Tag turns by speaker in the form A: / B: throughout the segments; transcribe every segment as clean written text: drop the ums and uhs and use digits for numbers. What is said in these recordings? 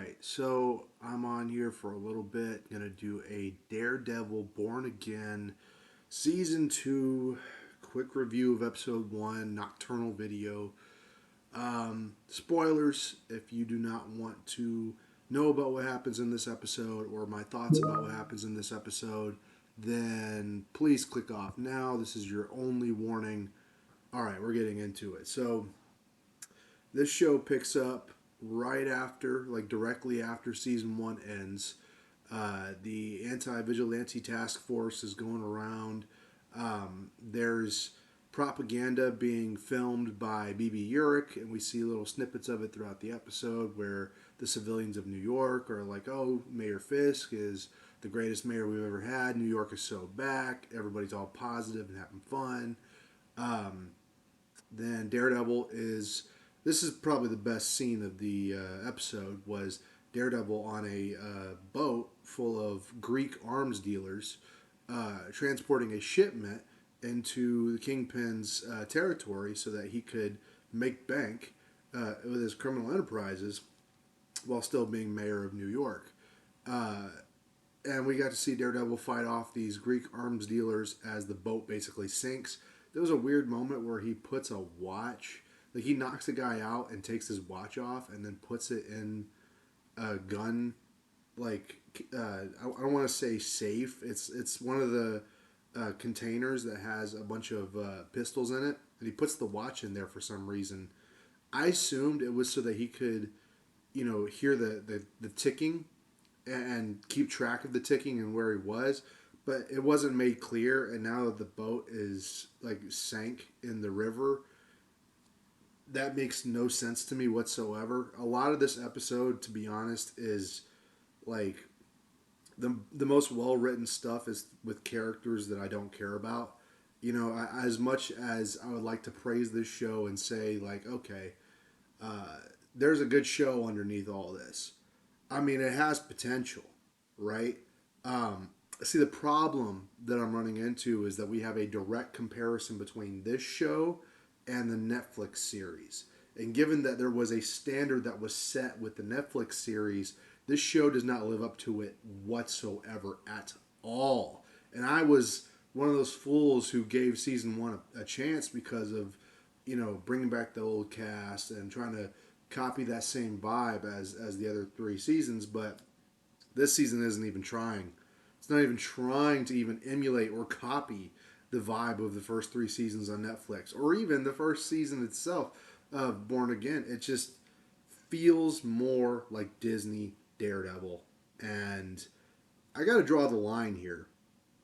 A: right, so I'm on here for a little bit. Gonna do a Daredevil Born Again Season 2 quick review of Episode 1, Nocturnal video. Spoilers if you do not want to know about what happens in this episode or my thoughts about what happens in this episode, then please click off now. This is your only warning. All right, we're getting into it. So, this show picks up right after, like directly after season one ends. The anti vigilante task force is going around. There's propaganda being filmed by BB Urich, and we see little snippets of it throughout the episode where the civilians of New York are like, oh, Mayor Fisk is the greatest mayor we've ever had. New York is so back. Everybody's all positive and having fun. Um, then Daredevil is. This is probably the best scene of the episode. Was Daredevil on a boat full of Greek arms dealers transporting a shipment into the Kingpin's territory so that he could make bank with his criminal enterprises while still being mayor of New York. Uh, and we got to see Daredevil fight off these Greek arms dealers as the boat basically sinks. There was a weird moment where he puts a watch, like he knocks a guy out and takes his watch off and then puts it in a gun, like I don't want to say safe. It's one of the containers that has a bunch of pistols in it, and he puts the watch in there for some reason. I assumed it was so that he could, hear the ticking and keep track of the ticking and where he was, but it wasn't made clear. And now that the boat is like sank in the river, that makes no sense to me whatsoever. A lot of this episode, to be honest, is like the most well written stuff is with characters that I don't care about. As much as I would like to praise this show and say like, okay, there's a good show underneath all this. I mean, it has potential, right? See, the problem that I'm running into is that we have a direct comparison between this show and the Netflix series. And given that there was a standard that was set with the Netflix series, this show does not live up to it whatsoever at all. And I was one of those fools who gave season one a chance because of, bringing back the old cast and trying to copy that same vibe as the other three seasons. But this season isn't even trying. It's not even trying to even emulate or copy the vibe of the first three seasons on Netflix, or even the first season itself of Born Again. It just feels more like Disney Daredevil, and I got to draw the line here.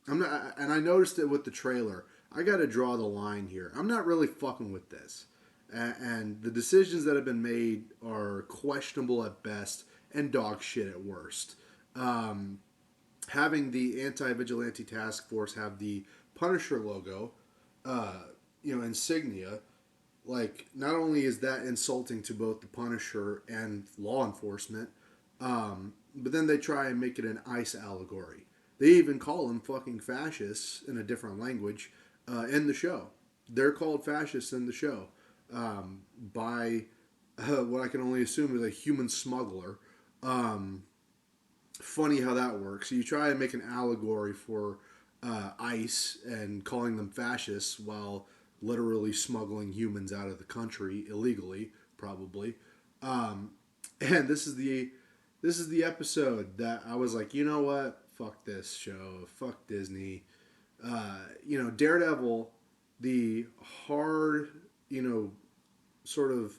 A: I'm not, and I noticed it with the trailer. I got to draw the line here. I'm not really fucking with this, and the decisions that have been made are questionable at best and dog shit at worst. Um, Having the anti-vigilante task force have the Punisher logo, uh, insignia, like not only is that insulting to both the Punisher and law enforcement, but then they try and make it an ICE allegory. They even call them fucking fascists in a different language in the show. They're called fascists in the show by what I can only assume is a human smuggler. Um, Funny how that works. You try and make an allegory for ICE and calling them fascists while literally smuggling humans out of the country illegally, probably. Um, and this is the episode that I was like, you know what? Fuck this show. Fuck Disney. Daredevil, the hard, sort of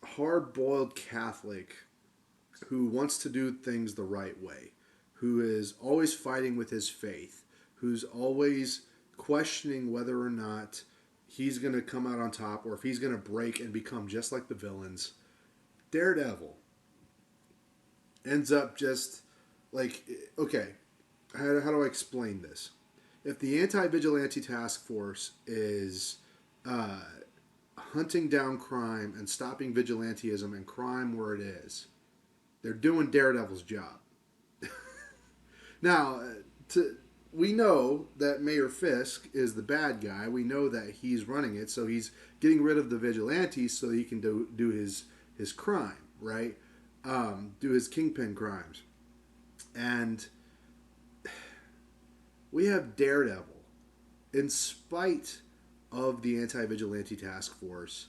A: hard boiled Catholic who wants to do things the right way, who is always fighting with his faith, who's always questioning whether or not he's going to come out on top or if he's going to break and become just like the villains. Daredevil ends up just like, okay, how do I explain this? If the anti vigilante task force is uh, hunting down crime and stopping vigilantism and crime where it is, they're doing Daredevil's job. Now, we know that Mayor Fisk is the bad guy. We know that he's running it, so he's getting rid of the vigilantes so he can do his crime, right? do his kingpin crimes. And we have Daredevil, in spite of the anti vigilante task force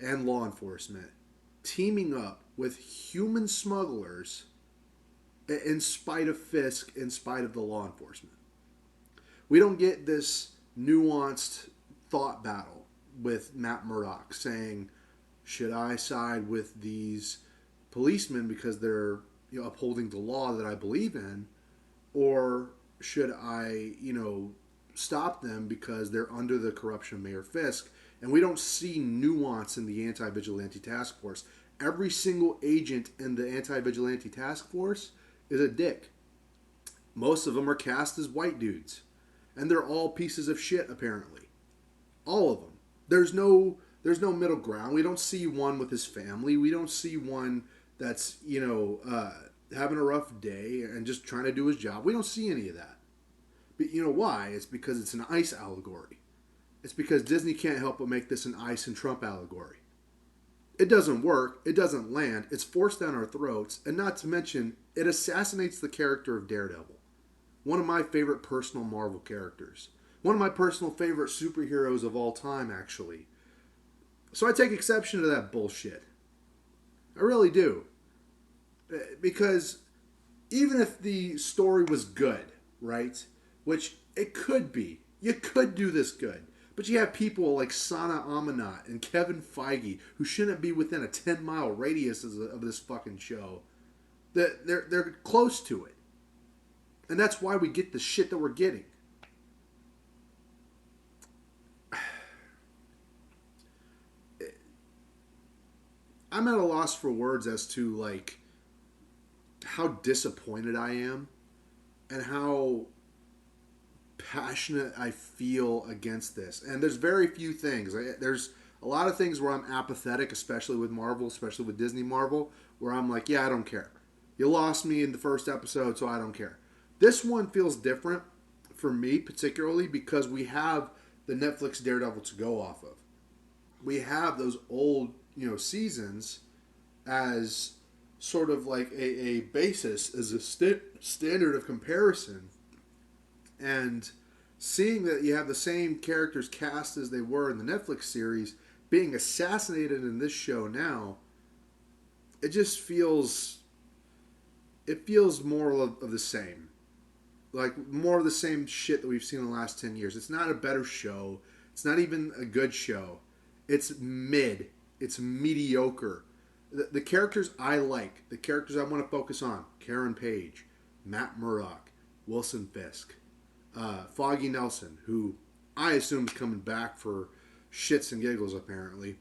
A: and law enforcement, teaming up with human smugglers in spite of Fisk, in spite of the law enforcement. We don't get this nuanced thought battle with Matt Murdock saying, should I side with these policemen because they're upholding the law that I believe in, or should I stop them because they're under the corruption of Mayor Fisk? And we don't see nuance in the anti-vigilante task force. Every single agent in the anti-vigilante task force is a dick. Most of them are cast as white dudes, and they're all pieces of shit apparently. All of them. There's no middle ground. We don't see one with his family. We don't see one that's having a rough day and just trying to do his job. We don't see any of that. But you know why? It's because it's an ICE allegory. It's because Disney can't help but make this an ICE and Trump allegory. It doesn't work. It doesn't land. It's forced down our throats. And not to mention, it assassinates the character of Daredevil. One of my favorite personal Marvel characters. One of my personal favorite superheroes of all time, actually. So I take exception to that bullshit. I really do. Because even if the story was good, right? Which it could be. You could do this good. But you have people like Sana Amanat and Kevin Feige who shouldn't be within a 10-mile radius of this fucking show. They're close to it. And that's why we get the shit that we're getting. I'm at a loss for words as to like how disappointed I am and how passionate I feel against this. And there's very few things. There's a lot of things where I'm apathetic, especially with Marvel, especially with Disney Marvel, where I'm like, yeah, I don't care. You lost me in the first episode, so I don't care. This one feels different for me, particularly because we have the Netflix Daredevil to go off of. We have those old, seasons as sort of like a basis, as a standard of comparison. And seeing that you have the same characters cast as they were in the Netflix series being assassinated in this show now, it just feels more of the same. Like more of the same shit that we've seen in the last 10 years. It's not a better show. It's not even a good show. It's mid. It's mediocre. The characters I like, the characters I want to focus on, Karen Page, Matt Murdock, Wilson Fisk, Foggy Nelson, who I assume is coming back for shits and giggles apparently.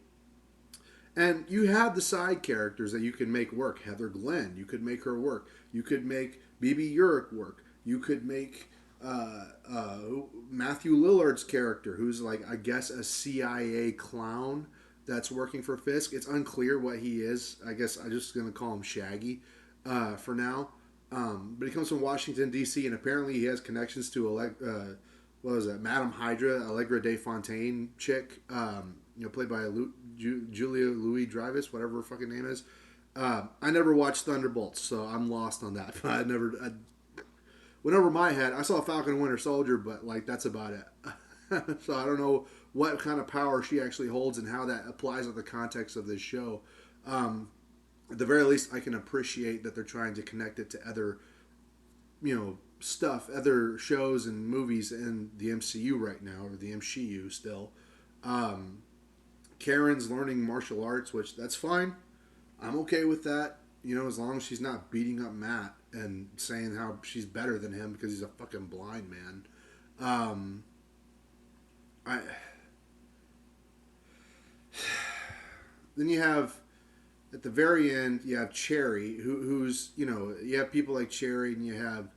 A: And you have the side characters that you can make work. Heather Glenn, you could make her work. You could make BB Urich work. You could make Matthew Lillard's character, who's like, I guess, a CIA clown that's working for Fisk. It's unclear what he is. I guess I'm just going to call him Shaggy for now. But he comes from Washington, D.C., and apparently he has connections to, what was it, Madame Hydra, Allegra De Fontaine chick, played by Julia Louis-Dreyfus, whatever her fucking name is. I never watched Thunderbolts, so I'm lost on that. I went over my head. I saw Falcon and Winter Soldier, but like that's about it. So I don't know what kind of power she actually holds and how that applies in the context of this show. At the very least, I can appreciate that they're trying to connect it to other, stuff, other shows and movies in the MCU right now, or the MCU still. Karen's learning martial arts, which that's fine. I'm okay with that. As long as she's not beating up Matt and saying how she's better than him because he's a fucking blind man. Then you have, at the very end, you have Cherry, who's, you have people like Cherry, and you have,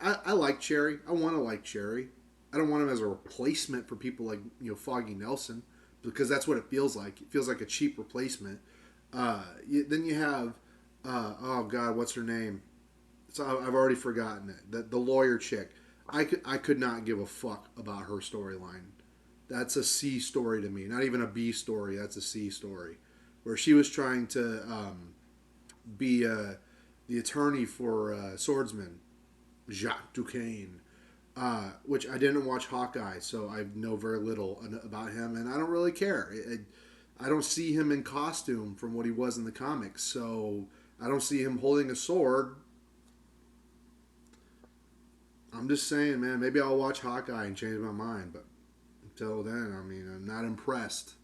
A: I like Cherry. I want to like Cherry. I don't want him as a replacement for people like, Foggy Nelson, because that's what it feels like. It feels like a cheap replacement. Then you have, oh God, what's her name? I've already forgotten it. The lawyer chick. I could not give a fuck about her storyline. That's a C story to me. Not even a B story. That's a C story, where she was trying to be the attorney for Swordsman, Jacques Duquesne, which I didn't watch Hawkeye, so I know very little about him, and I don't really care. I don't see him in costume from what he was in the comics, so I don't see him holding a sword. I'm just saying, man, maybe I'll watch Hawkeye and change my mind, but until then, I mean, I'm not impressed.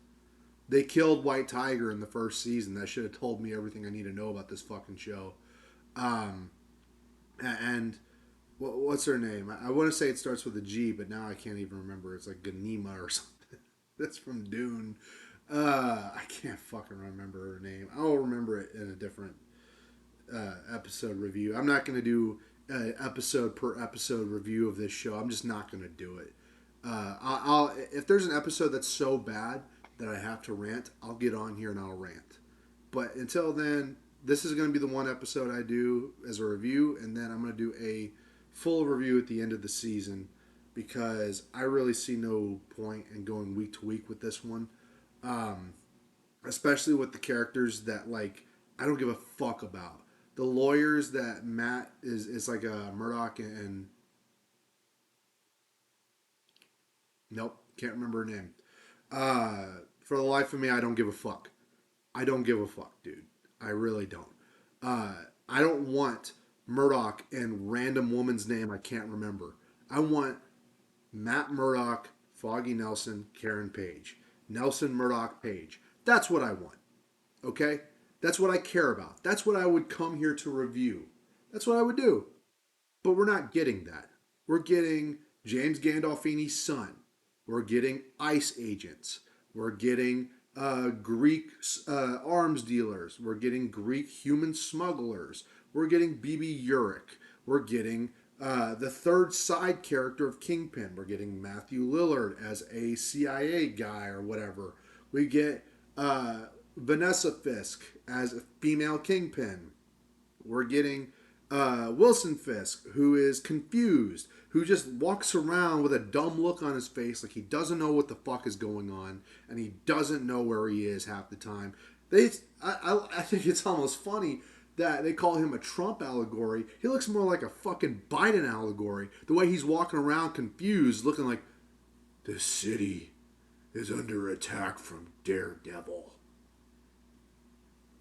A: They killed White Tiger in the first season. That should have told me everything I need to know about this fucking show. Um, and what's her name? I want to say it starts with a G, but now I can't even remember. It's like Ganima or something. That's from Dune. I can't fucking remember her name. I'll remember it in a different episode review. I'm not going to do an episode per episode review of this show. I'm just not going to do it. I'll if there's an episode that's so bad that I have to rant, I'll get on here and I'll rant. But until then, this is going to be the one episode I do as a review, and then I'm going to do a full review at the end of the season because I really see no point in going week to week with this one, um, especially with the characters that like I don't give a fuck about. The lawyers that Matt is like a Murdoch and nope, can't remember her name. For the life of me, I don't give a fuck. I don't give a fuck, dude. I really don't. Uh, I don't want Murdoch and random woman's name I can't remember. I want Matt Murdoch, Foggy Nelson, Karen Page. Nelson Murdoch Page. That's what I want. Okay? That's what I care about. That's what I would come here to review. That's what I would do. But we're not getting that. We're getting James Gandolfini's son. We're getting ICE agents. We're getting Greek arms dealers. We're getting Greek human smugglers. We're getting BB Urich. We're getting the third side character of Kingpin. We're getting Matthew Lillard as a CIA guy or whatever. We get Vanessa Fisk as a female Kingpin. We're getting Wilson Fisk, who is confused, who just walks around with a dumb look on his face, like he doesn't know what the fuck is going on, and he doesn't know where he is half the time. I think it's almost funny that they call him a Trump allegory. He looks more like a fucking Biden allegory. The way he's walking around confused, looking like the city is under attack from Daredevil.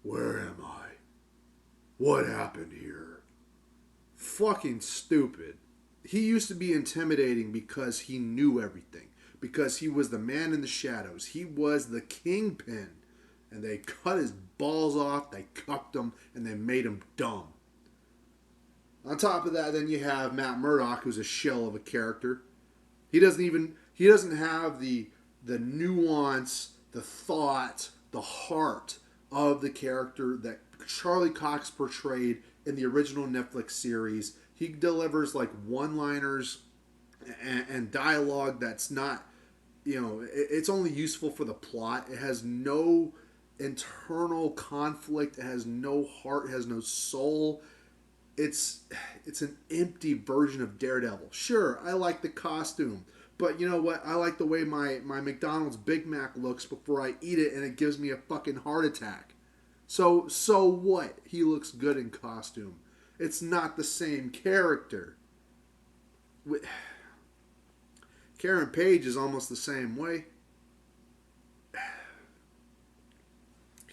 A: Where am I? What happened here? Fucking stupid. He used to be intimidating because he knew everything. Because he was the man in the shadows. He was the kingpin. And they cut his balls off, they cucked him, and they made him dumb. On top of that, then you have Matt Murdock, who's a shell of a character. He doesn't have the nuance, the thought, the heart of the character that Charlie Cox portrayed in the original Netflix series. He delivers like one-liners and dialogue that's not, it's only useful for the plot. It has no internal conflict. It has no heart. It has no soul. It's an empty version of Daredevil. Sure, I like the costume, but you know what? I like the way my McDonald's Big Mac looks before I eat it, and it gives me a fucking heart attack. So what? He looks good in costume. It's not the same character. Karen Page is almost the same way.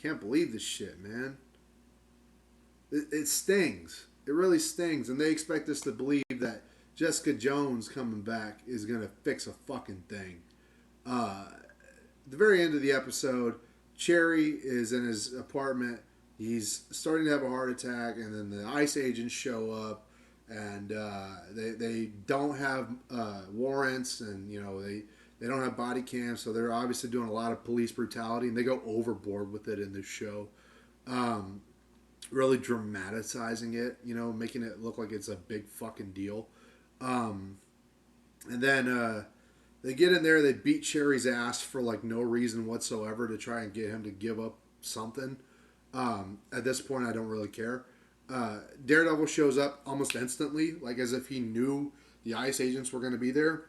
A: Can't believe this shit, man. It stings. It really stings. And they expect us to believe that Jessica Jones coming back is going to fix a fucking thing. At the very end of the episode, Cherry is in his apartment. He's starting to have a heart attack, and then the ICE agents show up, and they don't have warrants, and they don't have body cams, so they're obviously doing a lot of police brutality, and they go overboard with it in this show. Really dramatizing it, making it look like it's a big fucking deal. And then they get in there, they beat Cherry's ass for like no reason whatsoever to try and get him to give up something. At this point, I don't really care. Daredevil shows up almost instantly, like as if he knew the ICE agents were going to be there.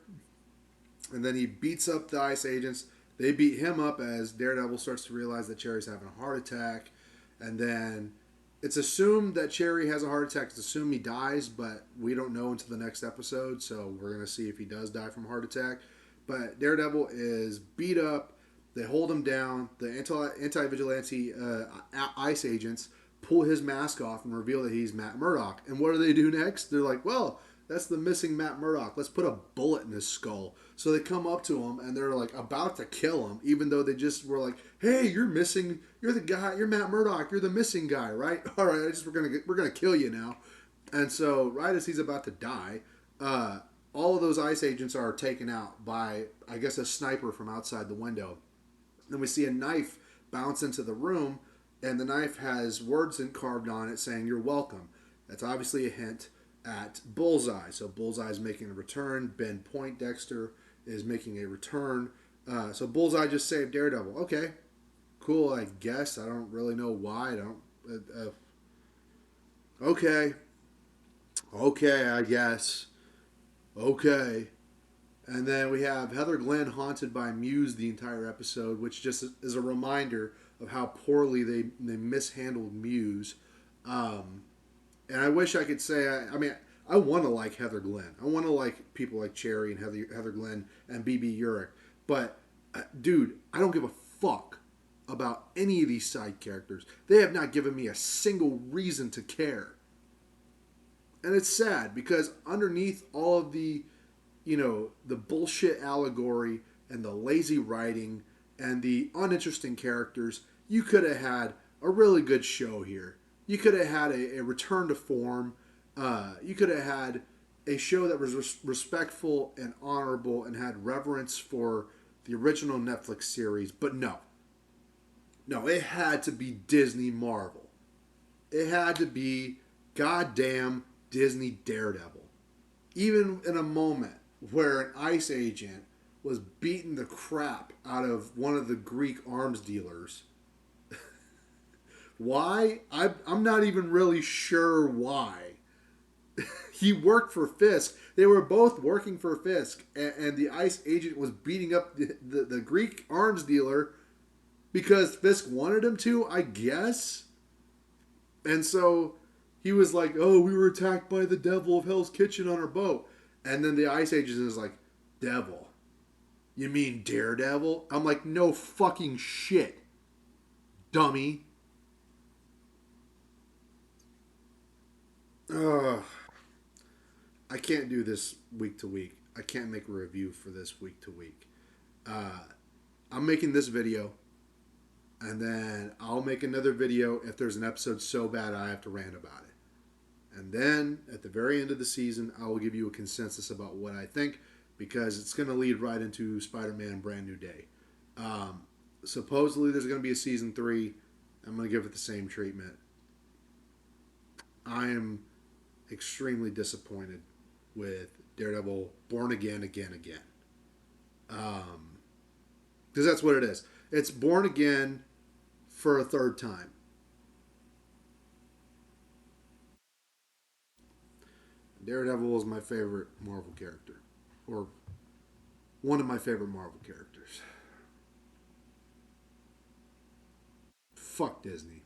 A: And then he beats up the ICE agents. They beat him up as Daredevil starts to realize that Cherry's having a heart attack. And then it's assumed that Cherry has a heart attack. It's assumed he dies, but we don't know until the next episode. So we're gonna see if he does die from a heart attack. But Daredevil is beat up. They hold him down. The anti vigilante ICE agents pull his mask off and reveal that he's Matt Murdock. And what do they do next? They're like, well, that's the missing Matt Murdock. Let's put a bullet in his skull. So they come up to him and they're like about to kill him, even though they just were like, "Hey, you're missing. You're the guy. You're Matt Murdock. You're the missing guy, right? All right, we're gonna kill you now." And so right as he's about to die, all of those ICE agents are taken out by, I guess, a sniper from outside the window. Then we see a knife bounce into the room, and the knife has words carved on it saying, "You're welcome." That's obviously a hint at Bullseye. So Bullseye is making a return. Ben Poindexter is making a return. So Bullseye just saved Daredevil. Okay, cool. I guess I don't really know why. I don't. Okay, okay. I guess. Okay. And then we have Heather Glenn haunted by Muse the entire episode, which just is a reminder of how poorly they mishandled Muse. Um, and I wish I could say, I mean, I want to like Heather Glenn. I want to like people like Cherry and Heather Glenn and BB Urich. But, dude, I don't give a fuck about any of these side characters. They have not given me a single reason to care. And it's sad because underneath all of the bullshit allegory and the lazy writing and the uninteresting characters, you could have had a really good show here. You could have had a return to form. You could have had a show that was respectful and honorable and had reverence for the original Netflix series. But no, no, it had to be Disney Marvel. It had to be goddamn Disney Daredevil. Even in a moment where an ICE agent was beating the crap out of one of the Greek arms dealers. Why? I'm not even really sure why. He worked for Fisk. They were both working for Fisk, and the ICE agent was beating up the Greek arms dealer because Fisk wanted him to, I guess. And so he was like, "Oh, we were attacked by the devil of Hell's Kitchen on our boat." And then the ICE agent is like, "Devil? You mean Daredevil?" I'm like, "No fucking shit, dummy." Ugh. I can't do this week to week. I can't make a review for this week to week. Uh, I'm making this video, and then I'll make another video if there's an episode so bad I have to rant about it. And then at the very end of the season, I will give you a consensus about what I think because it's going to lead right into Spider-Man Brand New Day. Supposedly there's going to be a season 3. I'm going to give it the same treatment. I am extremely disappointed with Daredevil Born Again, Again, Again. Because that's what it is. It's Born Again for a third time. Daredevil is my favorite Marvel character. Or one of my favorite Marvel characters. Fuck Disney.